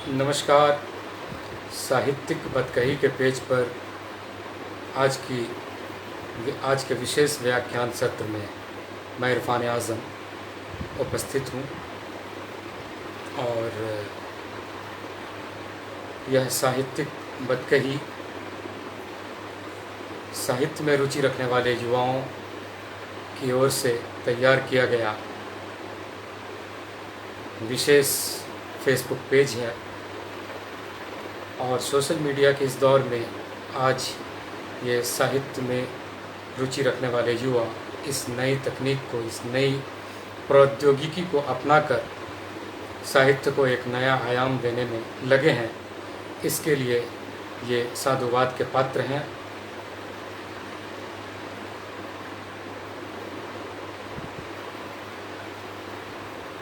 नमस्कार। साहित्यिक बतकही के पेज पर आज के विशेष व्याख्यान सत्र में मैं इरफान आज़म उपस्थित हूँ और यह साहित्यिक बतकही साहित्य में रुचि रखने वाले युवाओं की ओर से तैयार किया गया विशेष फेसबुक पेज है और सोशल मीडिया के इस दौर में आज ये साहित्य में रुचि रखने वाले युवा इस नई तकनीक को, इस नई प्रौद्योगिकी को अपनाकर साहित्य को एक नया आयाम देने में लगे हैं। इसके लिए ये साधुवाद के पात्र हैं।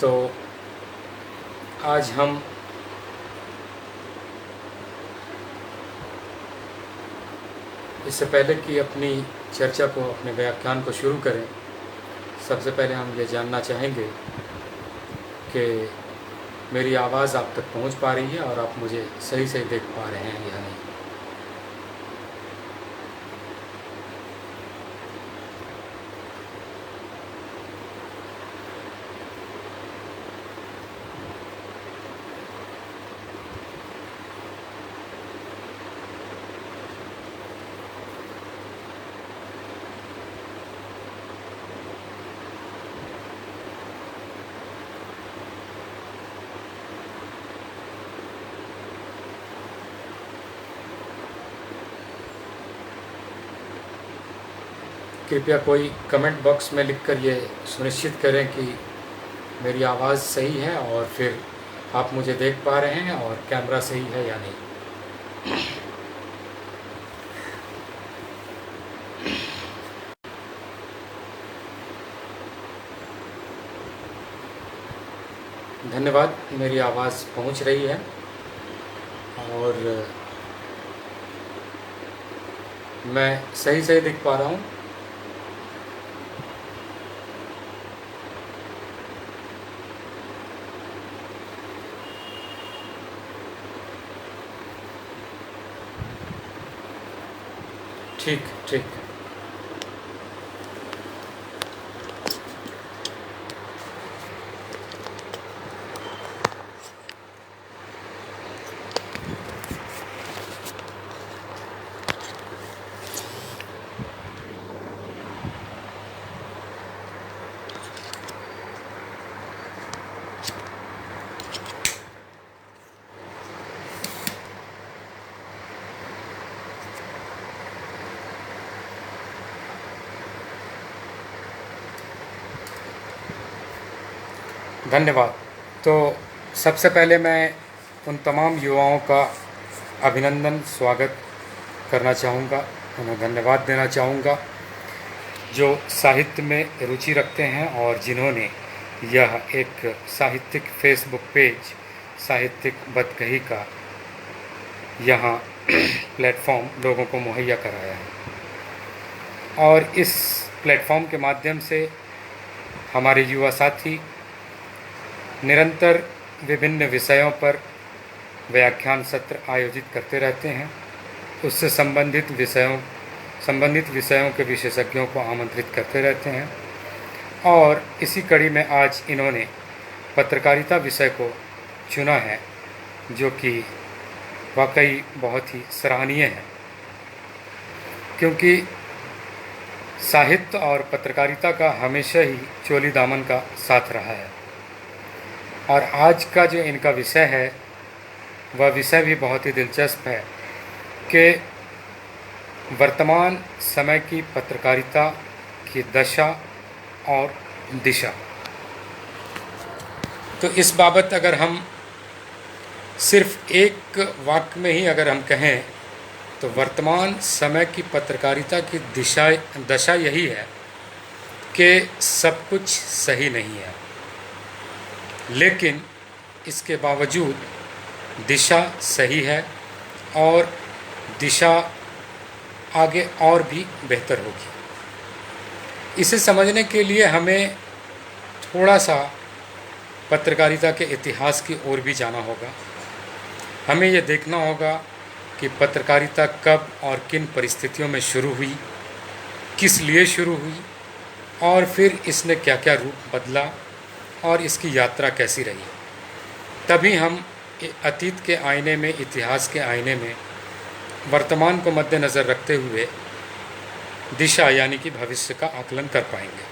तो आज हम इससे पहले कि अपनी चर्चा को, अपने व्याख्यान को शुरू करें, सबसे पहले हम ये जानना चाहेंगे कि मेरी आवाज़ आप तक पहुंच पा रही है और आप मुझे सही सही देख पा रहे हैं या नहीं। कृपया कोई कमेंट बॉक्स में लिखकर ये सुनिश्चित करें कि मेरी आवाज़ सही है और फिर आप मुझे देख पा रहे हैं और कैमरा सही है या नहीं। धन्यवाद, मेरी आवाज़ पहुंच रही है और मैं सही सही दिख पा रहा हूं। ठीक ठीक। धन्यवाद। तो सबसे पहले मैं उन तमाम युवाओं का अभिनंदन, स्वागत करना चाहूँगा, उन्हें धन्यवाद देना चाहूँगा जो साहित्य में रुचि रखते हैं और जिन्होंने यह एक साहित्यिक फेसबुक पेज साहित्यिक बतकही का यहाँ प्लेटफॉर्म लोगों को मुहैया कराया है। और इस प्लेटफॉर्म के माध्यम से हमारे युवा साथी निरंतर विभिन्न विषयों पर व्याख्यान सत्र आयोजित करते रहते हैं। उससे संबंधित विषयों के विशेषज्ञों को आमंत्रित करते रहते हैं और इसी कड़ी में आज इन्होंने पत्रकारिता विषय को चुना है, जो कि वाकई बहुत ही सराहनीय है, क्योंकि साहित्य और पत्रकारिता का हमेशा ही चोली दामन का साथ रहा है। और आज का जो इनका विषय है वह विषय भी बहुत ही दिलचस्प है कि वर्तमान समय की पत्रकारिता की दशा और दिशा। तो इस बाबत अगर हम सिर्फ एक वाक्य में ही अगर हम कहें तो वर्तमान समय की पत्रकारिता की दशा यही है कि सब कुछ सही नहीं है, लेकिन इसके बावजूद दिशा सही है और दिशा आगे और भी बेहतर होगी। इसे समझने के लिए हमें थोड़ा सा पत्रकारिता के इतिहास की ओर भी जाना होगा हमें ये देखना होगा कि पत्रकारिता कब और किन परिस्थितियों में शुरू हुई, किस लिए शुरू हुई और फिर इसने क्या क्या रूप बदला और इसकी यात्रा कैसी रही। तभी हम अतीत के आईने में, इतिहास के आईने में वर्तमान को मद्देनज़र रखते हुए दिशा यानी कि भविष्य का आकलन कर पाएंगे।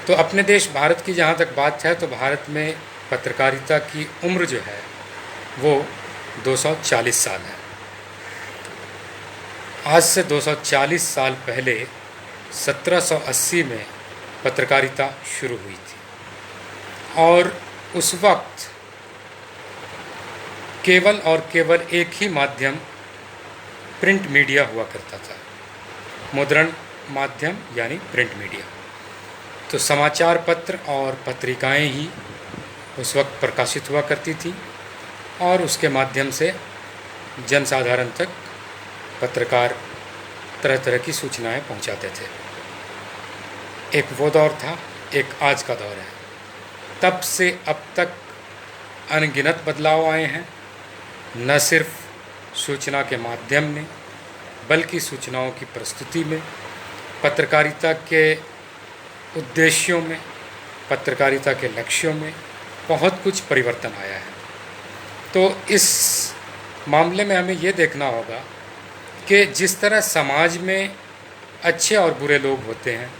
तो अपने देश भारत की जहाँ तक बात है, तो भारत में पत्रकारिता की उम्र जो है वो 240 साल है। आज से 240 साल पहले 1780 में पत्रकारिता शुरू हुई थी और उस वक्त केवल और केवल एक ही माध्यम प्रिंट मीडिया हुआ करता था, मुद्रण माध्यम यानी प्रिंट मीडिया। तो समाचार पत्र और पत्रिकाएं ही उस वक्त प्रकाशित हुआ करती थी और उसके माध्यम से जनसाधारण तक पत्रकार तरह तरह की सूचनाएं पहुंचाते थे। एक वो दौर था, एक आज का दौर है। तब से अब तक अनगिनत बदलाव आए हैं, न सिर्फ सूचना के माध्यम में बल्कि सूचनाओं की प्रस्तुति में, पत्रकारिता के उद्देश्यों में, पत्रकारिता के लक्ष्यों में बहुत कुछ परिवर्तन आया है। तो इस मामले में हमें ये देखना होगा कि जिस तरह समाज में अच्छे और बुरे लोग होते हैं,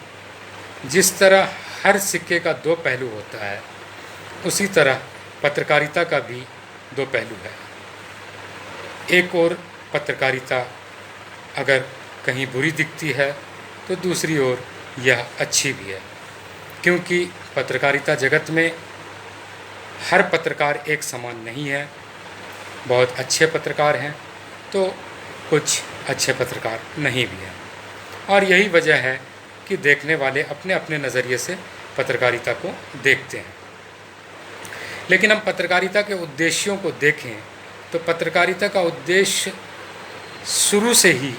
जिस तरह हर सिक्के का दो पहलू होता है, उसी तरह पत्रकारिता का भी दो पहलू है। एक ओर पत्रकारिता अगर कहीं बुरी दिखती है तो दूसरी ओर यह अच्छी भी है, क्योंकि पत्रकारिता जगत में हर पत्रकार एक समान नहीं है। बहुत अच्छे पत्रकार हैं तो कुछ अच्छे पत्रकार नहीं भी हैं, और यही वजह है कि देखने वाले अपने अपने नज़रिए से पत्रकारिता को देखते हैं। लेकिन हम पत्रकारिता के उद्देश्यों को देखें तो पत्रकारिता का उद्देश्य शुरू से ही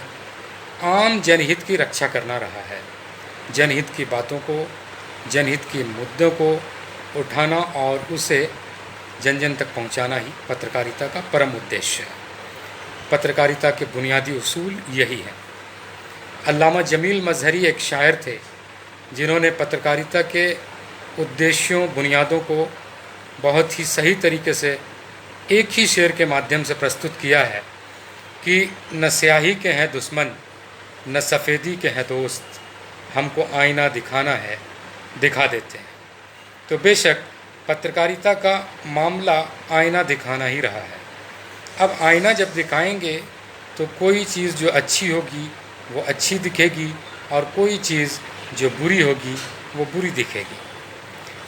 आम जनहित की रक्षा करना रहा है। जनहित की बातों को, जनहित के मुद्दों को उठाना और उसे जन जन तक पहुंचाना ही पत्रकारिता का परम उद्देश्य है। पत्रकारिता के बुनियादी उसूल यही है। अल्लामा जमील मजहरी एक शायर थे जिन्होंने पत्रकारिता के उद्देश्यों, बुनियादों को बहुत ही सही तरीके से एक ही शेर के माध्यम से प्रस्तुत किया है कि न स्याही के हैं दुश्मन, न सफ़ेदी के हैं दोस्त, हमको आईना दिखाना है, दिखा देते हैं। तो बेशक पत्रकारिता का मामला आईना दिखाना ही रहा है। अब आईना जब दिखाएंगे तो कोई चीज़ जो अच्छी होगी वो अच्छी दिखेगी और कोई चीज़ जो बुरी होगी वो बुरी दिखेगी।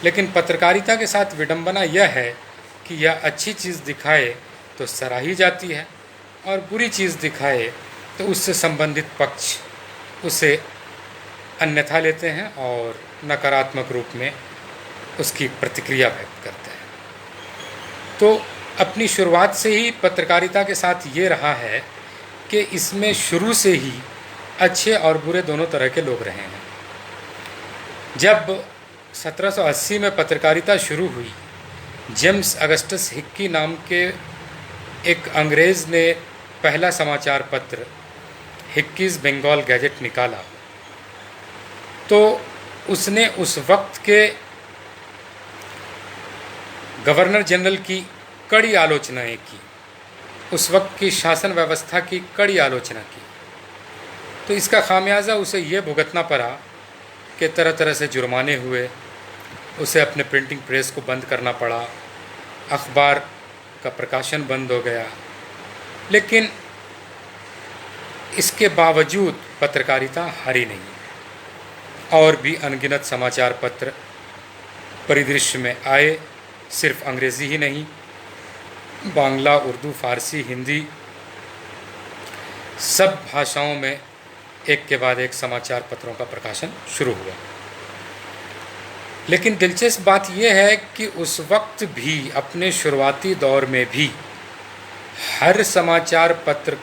लेकिन पत्रकारिता के साथ विडंबना यह है कि यह अच्छी चीज़ दिखाए तो सराही जाती है और बुरी चीज़ दिखाए तो उससे संबंधित पक्ष उसे अन्यथा लेते हैं और नकारात्मक रूप में उसकी प्रतिक्रिया व्यक्त करते हैं। तो अपनी शुरुआत से ही पत्रकारिता के साथ ये रहा है कि इसमें शुरू से ही अच्छे और बुरे दोनों तरह के लोग रहे हैं। जब 1780 में पत्रकारिता शुरू हुई, जेम्स अगस्टस हिक्की नाम के एक अंग्रेज़ ने पहला समाचार पत्र हिक्कीज़ बंगाल गैजेट निकाला। तो उसने उस वक्त के गवर्नर जनरल की कड़ी आलोचनाएं की, उस वक्त की शासन व्यवस्था की कड़ी आलोचना की। तो इसका खामियाजा उसे ये भुगतना पड़ा कि तरह तरह से जुर्माने हुए, उसे अपने प्रिंटिंग प्रेस को बंद करना पड़ा, अखबार का प्रकाशन बंद हो गया। लेकिन इसके बावजूद पत्रकारिता हारी नहीं और भी अनगिनत समाचार पत्र परिदृश्य में आए। सिर्फ अंग्रेज़ी ही नहीं, बांग्ला, उर्दू, फ़ारसी, हिंदी, सब भाषाओं में एक के बाद एक समाचार पत्रों का प्रकाशन शुरू हुआ। लेकिन दिलचस्प बात यह है कि उस वक्त भी, अपने शुरुआती दौर में भी, हर समाचार पत्र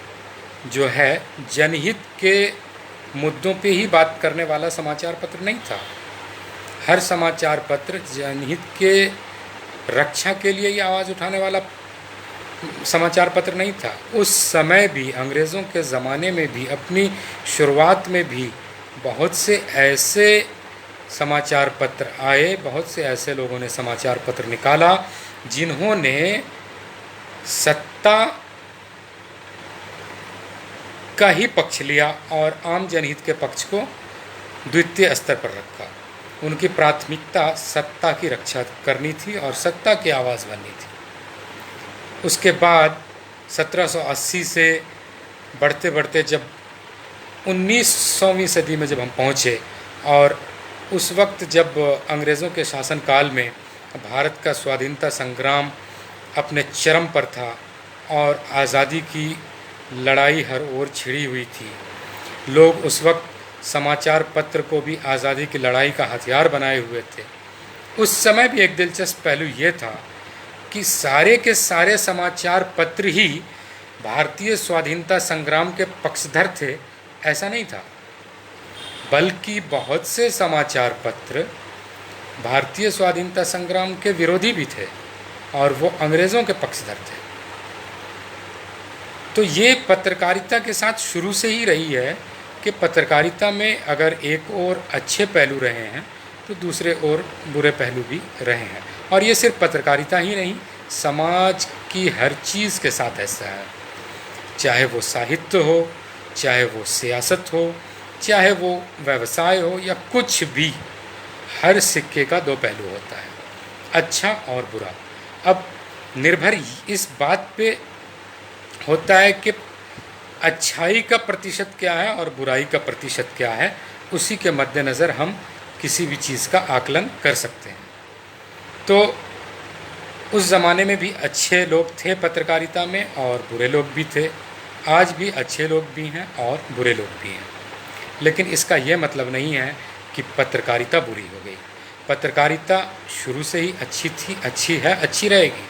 जो है जनहित के मुद्दों पे ही बात करने वाला समाचार पत्र नहीं था। हर समाचार पत्र जनहित के रक्षा के लिए ये आवाज़ उठाने वाला समाचार पत्र नहीं था। उस समय भी, अंग्रेज़ों के ज़माने में भी, अपनी शुरुआत में भी बहुत से ऐसे समाचार पत्र आए, बहुत से ऐसे लोगों ने समाचार पत्र निकाला जिन्होंने सत्ता का ही पक्ष लिया और आम जनहित के पक्ष को द्वितीय स्तर पर रखा। उनकी प्राथमिकता सत्ता की रक्षा करनी थी और सत्ता की आवाज़ बननी थी। उसके बाद 1780 से बढ़ते बढ़ते जब 19वीं सदी में जब हम पहुँचे और उस वक्त जब अंग्रेज़ों के शासनकाल में भारत का स्वाधीनता संग्राम अपने चरम पर था और आज़ादी की लड़ाई हर ओर छिड़ी हुई थी, लोग उस वक्त समाचार पत्र को भी आज़ादी की लड़ाई का हथियार बनाए हुए थे। उस समय भी एक दिलचस्प पहलू ये था कि सारे के सारे समाचार पत्र ही भारतीय स्वाधीनता संग्राम के पक्षधर थे, ऐसा नहीं था, बल्कि बहुत से समाचार पत्र भारतीय स्वाधीनता संग्राम के विरोधी भी थे और वो अंग्रेज़ों के पक्षधर थे। तो ये पत्रकारिता के साथ शुरू से ही रही है कि पत्रकारिता में अगर एक ओर अच्छे पहलू रहे हैं तो दूसरे ओर बुरे पहलू भी रहे हैं। और ये सिर्फ पत्रकारिता ही नहीं, समाज की हर चीज़ के साथ ऐसा है, चाहे वो साहित्य हो, चाहे वो सियासत हो, चाहे वो व्यवसाय हो या कुछ भी, हर सिक्के का दो पहलू होता है, अच्छा और बुरा। अब निर्भर इस बात पे होता है कि अच्छाई का प्रतिशत क्या है और बुराई का प्रतिशत क्या है, उसी के मद्देनज़र हम किसी भी चीज़ का आकलन कर सकते हैं। तो उस ज़माने में भी अच्छे लोग थे पत्रकारिता में और बुरे लोग भी थे, आज भी अच्छे लोग भी हैं और बुरे लोग भी हैं। लेकिन इसका ये मतलब नहीं है कि पत्रकारिता बुरी हो गई। पत्रकारिता शुरू से ही अच्छी थी, अच्छी है, अच्छी रहेगी।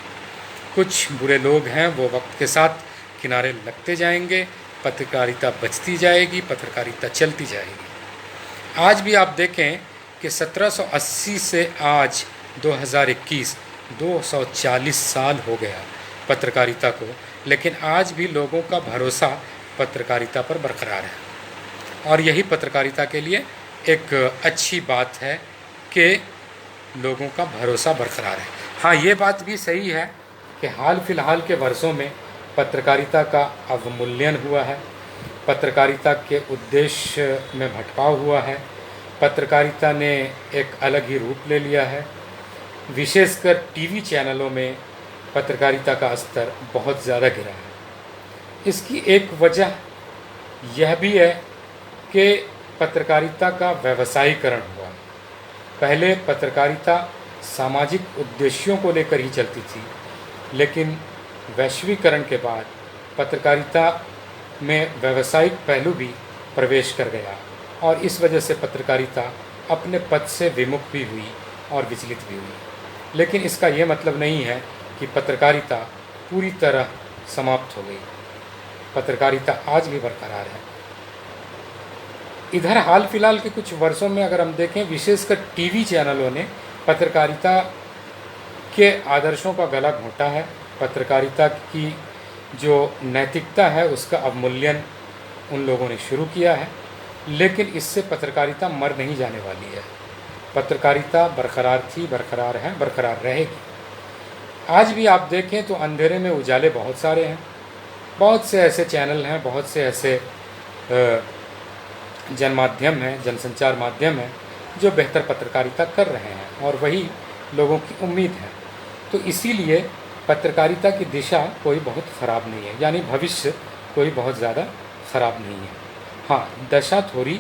कुछ बुरे लोग हैं, वो वक्त के साथ किनारे लगते जाएंगे, पत्रकारिता बचती जाएगी, पत्रकारिता चलती जाएगी। आज भी आप देखें कि 1780 से आज 2021 240 साल हो गया पत्रकारिता को, लेकिन आज भी लोगों का भरोसा पत्रकारिता पर बरकरार है। और यही पत्रकारिता के लिए एक अच्छी बात है कि लोगों का भरोसा बरकरार है। हाँ, ये बात भी सही है कि हाल फिलहाल के वर्षों में पत्रकारिता का अवमूल्यन हुआ है, पत्रकारिता के उद्देश्य में भटकाव हुआ है, पत्रकारिता ने एक अलग ही रूप ले लिया है। विशेषकर टीवी चैनलों में पत्रकारिता का स्तर बहुत ज़्यादा गिरा है। इसकी एक वजह यह भी है कि पत्रकारिता का व्यवसायीकरण हुआ। पहले पत्रकारिता सामाजिक उद्देश्यों को लेकर ही चलती थी, लेकिन वैश्वीकरण के बाद पत्रकारिता में व्यावसायिक पहलू भी प्रवेश कर गया और इस वजह से पत्रकारिता अपने पद से विमुख भी हुई और विचलित भी हुई। लेकिन इसका ये मतलब नहीं है कि पत्रकारिता पूरी तरह समाप्त हो गई। पत्रकारिता आज भी बरकरार है। इधर हाल फिलहाल के कुछ वर्षों में अगर हम देखें, विशेषकर टीवी चैनलों ने पत्रकारिता के आदर्शों का गला घोंटा है। पत्रकारिता की जो नैतिकता है उसका अवमूल्यन उन लोगों ने शुरू किया है, लेकिन इससे पत्रकारिता मर नहीं जाने वाली है। पत्रकारिता बरकरार थी, बरकरार है, बरकरार रहेगी। आज भी आप देखें तो अंधेरे में उजाले बहुत सारे हैं। बहुत से ऐसे चैनल हैं, बहुत से ऐसे जनमाध्यम हैं, जनसंचार माध्यम हैं जो बेहतर पत्रकारिता कर रहे हैं और वही लोगों की उम्मीद है। तो इसीलिए पत्रकारिता की दिशा कोई बहुत ख़राब नहीं है, यानी भविष्य कोई बहुत ज़्यादा ख़राब नहीं है। हाँ, दशा थोड़ी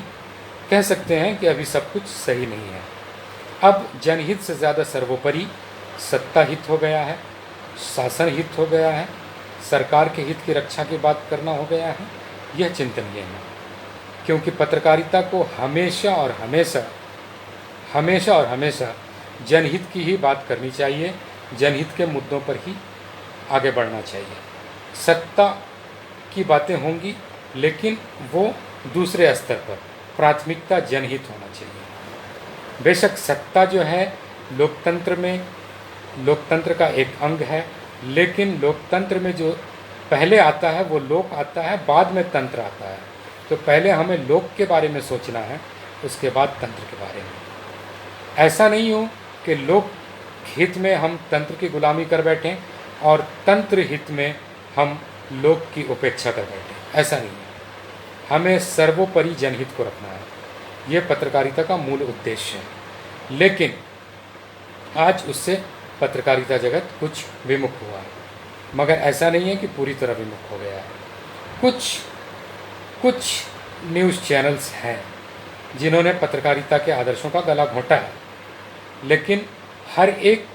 कह सकते हैं कि अभी सब कुछ सही नहीं है। अब जनहित से ज़्यादा सर्वोपरि सत्ता हित हो गया है, शासन हित हो गया है, सरकार के हित की रक्षा की बात करना हो गया है। यह चिंतनीय है, क्योंकि पत्रकारिता को हमेशा और हमेशा जनहित की ही बात करनी चाहिए, जनहित के मुद्दों पर ही आगे बढ़ना चाहिए। सत्ता की बातें होंगी, लेकिन वो दूसरे स्तर पर, प्राथमिकता जनहित होना चाहिए। बेशक सत्ता जो है लोकतंत्र में, लोकतंत्र का एक अंग है लेकिन लोकतंत्र में जो पहले आता है वो लोक आता है, बाद में तंत्र आता है। तो पहले हमें लोक के बारे में सोचना है, उसके बाद तंत्र के बारे में। ऐसा नहीं हो कि लोक हित में हम तंत्र की गुलामी कर बैठें और तंत्र हित में हम लोक की उपेक्षा कर बैठें, ऐसा नहीं है। हमें सर्वोपरि जनहित को रखना है, ये पत्रकारिता का मूल उद्देश्य है। लेकिन आज उससे पत्रकारिता जगत कुछ विमुख हुआ है, मगर ऐसा नहीं है कि पूरी तरह विमुख हो गया है। कुछ न्यूज़ चैनल्स हैं जिन्होंने पत्रकारिता के आदर्शों का गला घोंटा है, लेकिन हर एक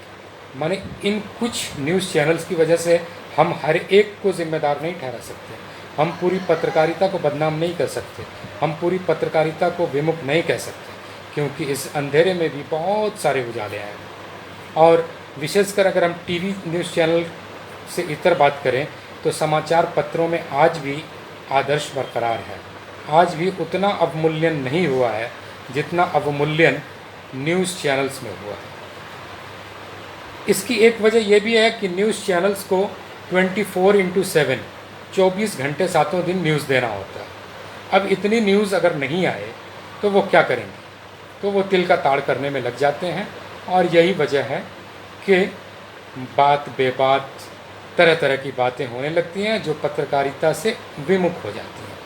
माने इन कुछ न्यूज़ चैनल्स की वजह से हम हर एक को जिम्मेदार नहीं ठहरा सकते। हम पूरी पत्रकारिता को बदनाम नहीं कर सकते, हम पूरी पत्रकारिता को विमुख नहीं कह सकते, क्योंकि इस अंधेरे में भी बहुत सारे उजाले हैं। और विशेषकर अगर हम टीवी न्यूज़ चैनल से इतर बात करें तो समाचार पत्रों में आज भी आदर्श बरकरार है। आज भी उतना अवमूल्यन नहीं हुआ है जितना अवमूल्यन न्यूज़ चैनल्स में हुआ है। इसकी एक वजह यह भी है कि न्यूज़ चैनल्स को 24/7 24 घंटे 7 दिन न्यूज़ देना होता है। अब इतनी न्यूज़ अगर नहीं आए तो वो क्या करेंगे? तो वो तिल का ताड़ करने में लग जाते हैं, और यही वजह है कि बात बेबात तरह तरह की बातें होने लगती हैं जो पत्रकारिता से विमुख हो जाती हैं।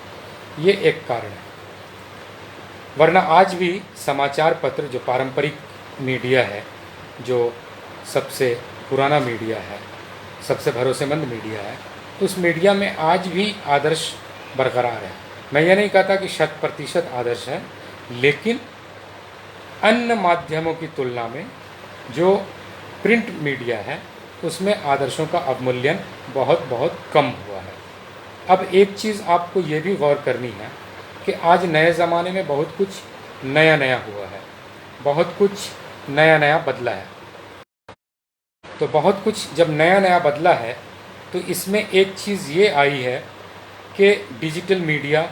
ये एक कारण है। वरना आज भी समाचार पत्र जो पारंपरिक मीडिया है, जो सबसे पुराना मीडिया है, सबसे भरोसेमंद मीडिया है, उस मीडिया में आज भी आदर्श बरकरार है। मैं ये नहीं कहता कि 100% आदर्श है, लेकिन अन्य माध्यमों की तुलना में जो प्रिंट मीडिया है उसमें आदर्शों का अवमूल्यन बहुत बहुत कम हुआ है। अब एक चीज़ आपको ये भी गौर करनी है कि आज नए ज़माने में बहुत कुछ नया नया हुआ है, बहुत कुछ नया नया बदला है। तो बहुत कुछ जब नया नया बदला है तो इसमें एक चीज़ ये आई है कि डिजिटल मीडिया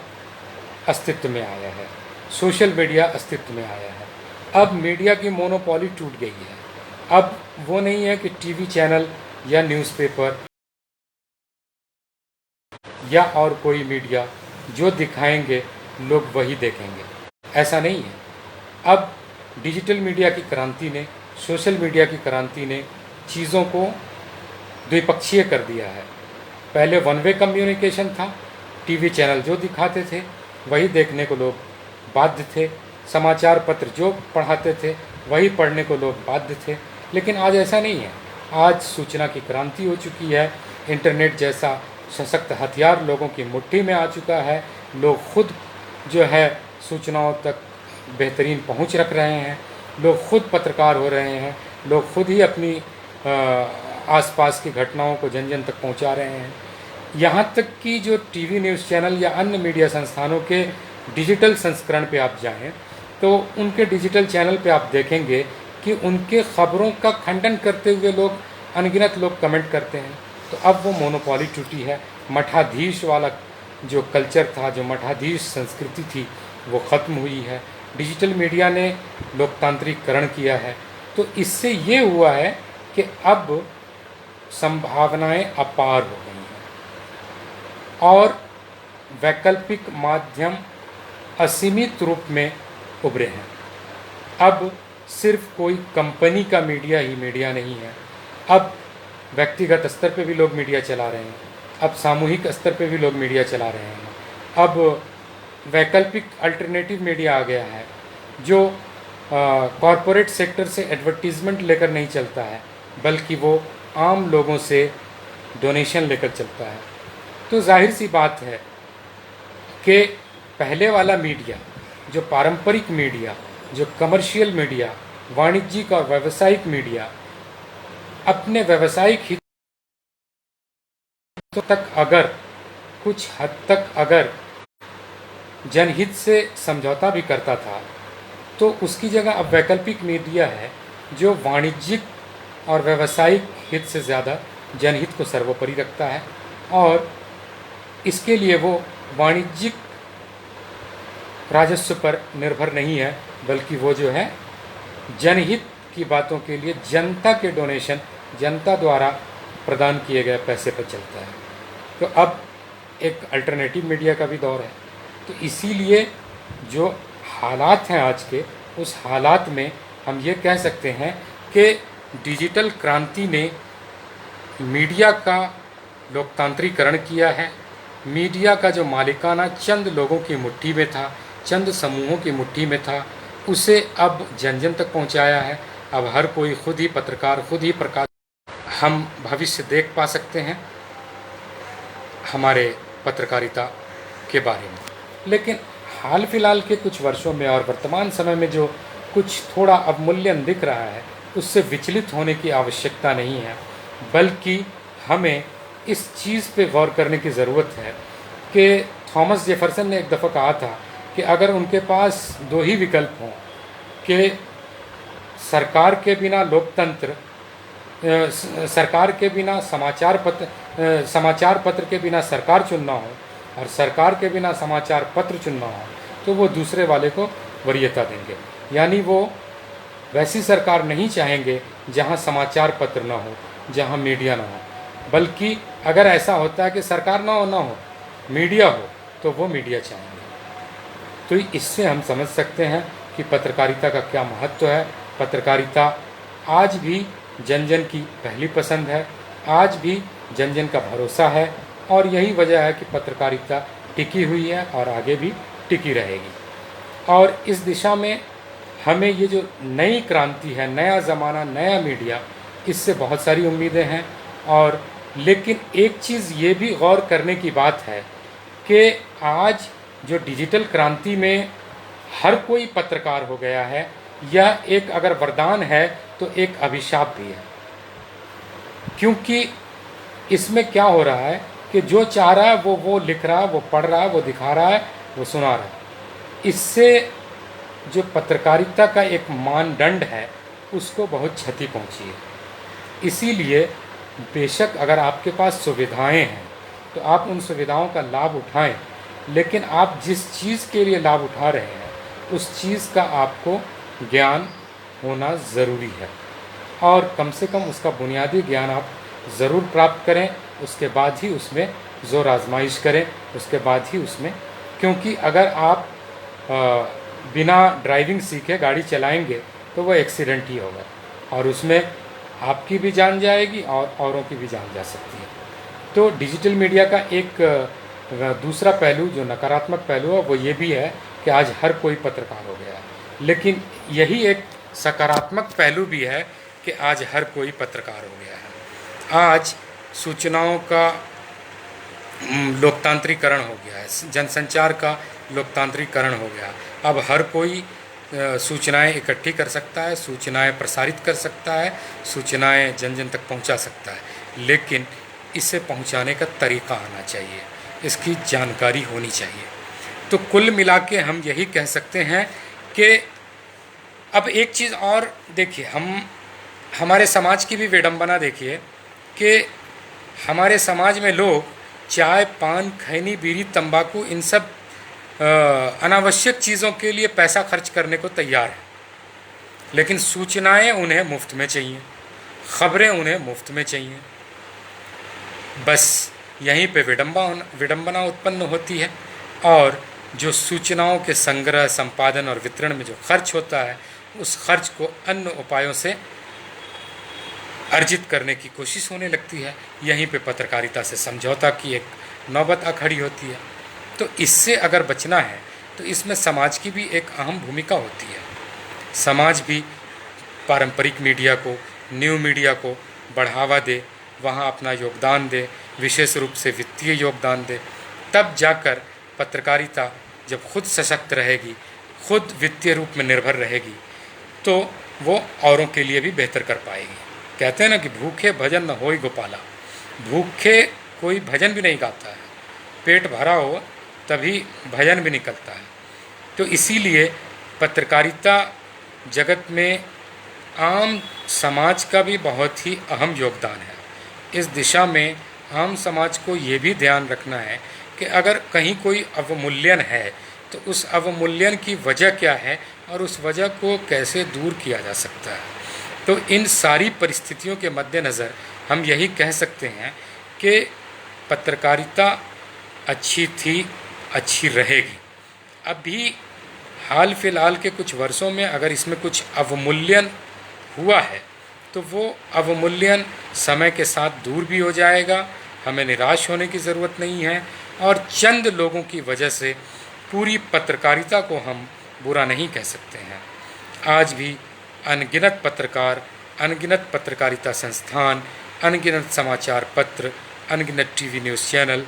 अस्तित्व में आया है, सोशल मीडिया अस्तित्व में आया है। अब मीडिया की मोनोपोली टूट गई है। अब वो नहीं है कि टीवी चैनल या न्यूज़पेपर या और कोई मीडिया जो दिखाएंगे लोग वही देखेंगे, ऐसा नहीं है। अब डिजिटल मीडिया की क्रांति ने, सोशल मीडिया की क्रांति ने चीज़ों को द्विपक्षीय कर दिया है। पहले वन वे कम्युनिकेशन था, टीवी चैनल जो दिखाते थे वही देखने को लोग बाध्य थे, समाचार पत्र जो पढ़ाते थे वही पढ़ने को लोग बाध्य थे। लेकिन आज ऐसा नहीं है। आज सूचना की क्रांति हो चुकी है, इंटरनेट जैसा सशक्त हथियार लोगों की मुट्ठी में आ चुका है। लोग खुद जो है सूचनाओं तक बेहतरीन पहुंच रख रहे हैं, लोग खुद पत्रकार हो रहे हैं, लोग खुद ही अपनी आसपास की घटनाओं को जन जन तक पहुंचा रहे हैं। यहाँ तक कि जो टीवी न्यूज़ चैनल या अन्य मीडिया संस्थानों के डिजिटल संस्करण पे आप जाएं तो उनके डिजिटल चैनल पे आप देखेंगे कि उनके ख़बरों का खंडन करते हुए लोग अनगिनत लोग कमेंट करते हैं। तो अब वो मोनोपोली टूटी है। मठाधीश वाला जो कल्चर था, जो मठाधीश संस्कृति थी, वो ख़त्म हुई है। डिजिटल मीडिया ने लोकतांत्रिकरण किया है। तो इससे ये हुआ है कि अब संभावनाएं अपार हो गई हैं और वैकल्पिक माध्यम असीमित रूप में उभरे हैं। अब सिर्फ कोई कंपनी का मीडिया ही मीडिया नहीं है। अब व्यक्तिगत स्तर पे भी लोग मीडिया चला रहे हैं, अब सामूहिक स्तर पे भी लोग मीडिया चला रहे हैं। अब वैकल्पिक अल्टरनेटिव मीडिया आ गया है जो कॉरपोरेट सेक्टर से एडवर्टीज़मेंट लेकर नहीं चलता है, बल्कि वो आम लोगों से डोनेशन लेकर चलता है। तो जाहिर सी बात है कि पहले वाला मीडिया, जो पारंपरिक मीडिया, जो कमर्शियल मीडिया, वाणिज्यिक और व्यावसायिक मीडिया, अपने व्यावसायिक हित तक अगर कुछ हद तक अगर जनहित से समझौता भी करता था, तो उसकी जगह अब वैकल्पिक मीडिया है जो वाणिज्यिक और व्यावसायिक हित से ज़्यादा जनहित को सर्वोपरि रखता है। और इसके लिए वो वाणिज्यिक राजस्व पर निर्भर नहीं है, बल्कि वो जो है जनहित की बातों के लिए जनता के डोनेशन, जनता द्वारा प्रदान किए गए पैसे पर चलता है। तो अब एक अल्टरनेटिव मीडिया का भी दौर है। तो इसीलिए जो हालात हैं आज के, उस हालात में हम ये कह सकते हैं कि डिजिटल क्रांति ने मीडिया का लोकतांत्रिकरण किया है। मीडिया का जो मालिकाना चंद लोगों की मुट्ठी में था, चंद समूहों की मुट्ठी में था, उसे अब जन जन तक पहुंचाया है। अब हर कोई खुद ही पत्रकार, खुद ही प्रकाश। हम भविष्य देख पा सकते हैं हमारे पत्रकारिता के बारे में। लेकिन हाल फिलहाल के कुछ वर्षों में और वर्तमान समय में जो कुछ थोड़ा अवमूल्यन दिख रहा है, उससे विचलित होने की आवश्यकता नहीं है, बल्कि हमें इस चीज़ पे गौर करने की ज़रूरत है कि थॉमस जेफरसन ने एक दफ़ा कहा था कि अगर उनके पास दो ही विकल्प हों कि सरकार के बिना लोकतंत्र, सरकार के बिना समाचार पत्र के बिना सरकार चुनना हो और सरकार के बिना समाचार पत्र चुनना हो, तो वो दूसरे वाले को वरीयता देंगे। यानी वो वैसी सरकार नहीं चाहेंगे जहां समाचार पत्र ना हो, जहां मीडिया ना हो, बल्कि अगर ऐसा होता है कि सरकार ना हो मीडिया हो, तो वो मीडिया चाहेंगे। तो इससे हम समझ सकते हैं कि पत्रकारिता का क्या महत्व है। पत्रकारिता आज भी जन जन की पहली पसंद है, आज भी जन जन का भरोसा है, और यही वजह है कि पत्रकारिता टिकी हुई है और आगे भी टिकी रहेगी। और इस दिशा में हमें ये जो नई क्रांति है, नया ज़माना, नया मीडिया, इससे बहुत सारी उम्मीदें हैं। और लेकिन एक चीज़ ये भी गौर करने की बात है कि आज जो डिजिटल क्रांति में हर कोई पत्रकार हो गया है, यह एक अगर वरदान है तो एक अभिशाप भी है। क्योंकि इसमें क्या हो रहा है कि जो चाह रहा है वो लिख रहा है, वो पढ़ रहा है, वो दिखा रहा है, वो सुना रहा है। इससे जो पत्रकारिता का एक मानदंड है, उसको बहुत क्षति पहुंची है। इसीलिए बेशक अगर आपके पास सुविधाएं हैं तो आप उन सुविधाओं का लाभ उठाएं, लेकिन आप जिस चीज़ के लिए लाभ उठा रहे हैं उस चीज़ का आपको ज्ञान होना ज़रूरी है, और कम से कम उसका बुनियादी ज्ञान आप ज़रूर प्राप्त करें। उसके बाद ही उसमें ज़ोर आजमाइश करें, उसके बाद ही उसमें, क्योंकि अगर आप बिना ड्राइविंग सीखे गाड़ी चलाएंगे तो वो एक्सीडेंट ही होगा, और उसमें आपकी भी जान जाएगी और औरों की भी जान जा सकती है। तो डिजिटल मीडिया का एक दूसरा पहलू, जो नकारात्मक पहलू है, वो ये भी है कि आज हर कोई पत्रकार हो गया है। लेकिन यही एक सकारात्मक पहलू भी है कि आज हर कोई पत्रकार हो गया है। आज सूचनाओं का लोकतांत्रिकरण हो गया है, जनसंचार का लोकतांत्रिकरण हो गया। अब हर कोई सूचनाएं इकट्ठी कर सकता है, सूचनाएं प्रसारित कर सकता है, सूचनाएं जन जन तक पहुंचा सकता है। लेकिन इसे पहुंचाने का तरीका आना चाहिए, इसकी जानकारी होनी चाहिए। तो कुल मिला के हम यही कह सकते हैं कि अब एक चीज़ और देखिए, हमारे समाज की भी विडंबना देखिए कि हमारे समाज में लोग चाय, पान, खैनी, बीड़ी, तंबाकू, इन सब अनावश्यक चीज़ों के लिए पैसा खर्च करने को तैयार है, लेकिन सूचनाएं उन्हें मुफ्त में चाहिए, खबरें उन्हें मुफ्त में चाहिए। बस यहीं पे विडंबना उत्पन्न होती है, और जो सूचनाओं के संग्रह, संपादन और वितरण में जो खर्च होता है, उस खर्च को अन्य उपायों से अर्जित करने की कोशिश होने लगती है। यहीं पे पत्रकारिता से समझौता की एक नौबत आ खड़ी होती है। तो इससे अगर बचना है तो इसमें समाज की भी एक अहम भूमिका होती है। समाज भी पारंपरिक मीडिया को, न्यू मीडिया को बढ़ावा दे, वहाँ अपना योगदान दे, विशेष रूप से वित्तीय योगदान दे। तब जाकर पत्रकारिता जब खुद सशक्त रहेगी, खुद वित्तीय रूप में निर्भर रहेगी, तो वो औरों के लिए भी बेहतर कर पाएगी। कहते हैं ना कि भूखे भजन न होई गोपाला, भूखे कोई भजन भी नहीं गाता है, पेट भरा हो तभी भजन भी निकलता है। तो इसीलिए पत्रकारिता जगत में आम समाज का भी बहुत ही अहम योगदान है। इस दिशा में आम समाज को ये भी ध्यान रखना है कि अगर कहीं कोई अवमूल्यन है तो उस अवमूल्यन की वजह क्या है और उस वजह को कैसे दूर किया जा सकता है। तो इन सारी परिस्थितियों के मद्देनज़र हम यही कह सकते हैं कि पत्रकारिता अच्छी थी, अच्छी रहेगी। अभी हाल फिलहाल के कुछ वर्षों में अगर इसमें कुछ अवमूल्यन हुआ है तो वो अवमूल्यन समय के साथ दूर भी हो जाएगा। हमें निराश होने की ज़रूरत नहीं है और चंद लोगों की वजह से पूरी पत्रकारिता को हम बुरा नहीं कह सकते हैं। आज भी अनगिनत पत्रकार, अनगिनत पत्रकारिता संस्थान, अनगिनत समाचार पत्र, अनगिनत टीवी न्यूज़ चैनल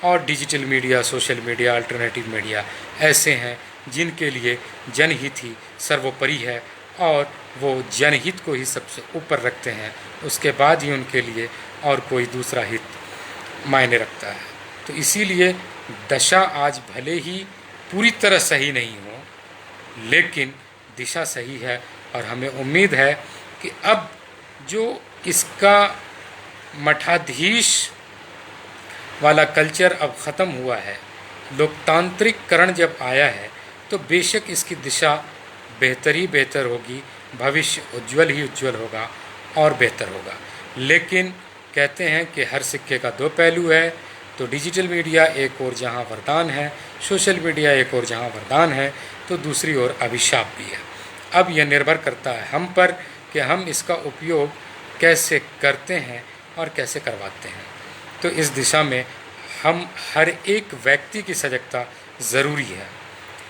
और digital media, social media, alternative media ऐसे हैं जिनके लिए जनहित ही सर्वोपरि है और वो जनहित को ही सबसे ऊपर रखते हैं, उसके बाद ही उनके लिए और कोई दूसरा हित मायने रखता है। तो इसीलिए दशा आज भले ही पूरी तरह सही नहीं हो, लेकिन दिशा सही है और हमें उम्मीद है कि अब जो इसका मठाधीश वाला कल्चर अब ख़त्म हुआ है, लोकतांत्रिककरण जब आया है, तो बेशक इसकी दिशा बेहतर ही बेहतर होगी, भविष्य उज्जवल ही उज्जवल होगा और बेहतर होगा। लेकिन कहते हैं कि हर सिक्के का दो पहलू है, तो डिजिटल मीडिया एक ओर जहां वरदान है, सोशल मीडिया एक ओर जहां वरदान है, तो दूसरी ओर अभिशाप भी है। अब यह निर्भर करता है हम पर कि हम इसका उपयोग कैसे करते हैं और कैसे करवाते हैं। तो इस दिशा में हम हर एक व्यक्ति की सजगता ज़रूरी है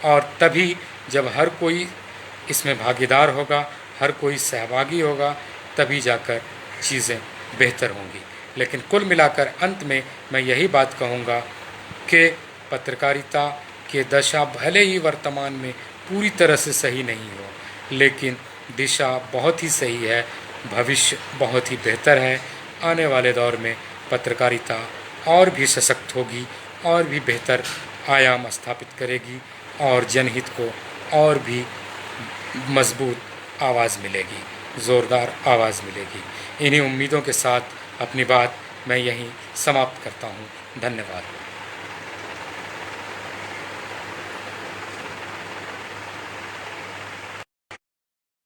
और तभी जब हर कोई इसमें भागीदार होगा, हर कोई सहभागी होगा, तभी जाकर चीज़ें बेहतर होंगी। लेकिन कुल मिलाकर अंत में मैं यही बात कहूँगा कि पत्रकारिता के दशा भले ही वर्तमान में पूरी तरह से सही नहीं हो, लेकिन दिशा बहुत ही सही है, भविष्य बहुत ही बेहतर है। आने वाले दौर में पत्रकारिता और भी सशक्त होगी और भी बेहतर आयाम स्थापित करेगी और जनहित को और भी मजबूत आवाज़ मिलेगी, ज़ोरदार आवाज़ मिलेगी। इन्हीं उम्मीदों के साथ अपनी बात मैं यहीं समाप्त करता हूँ। धन्यवाद।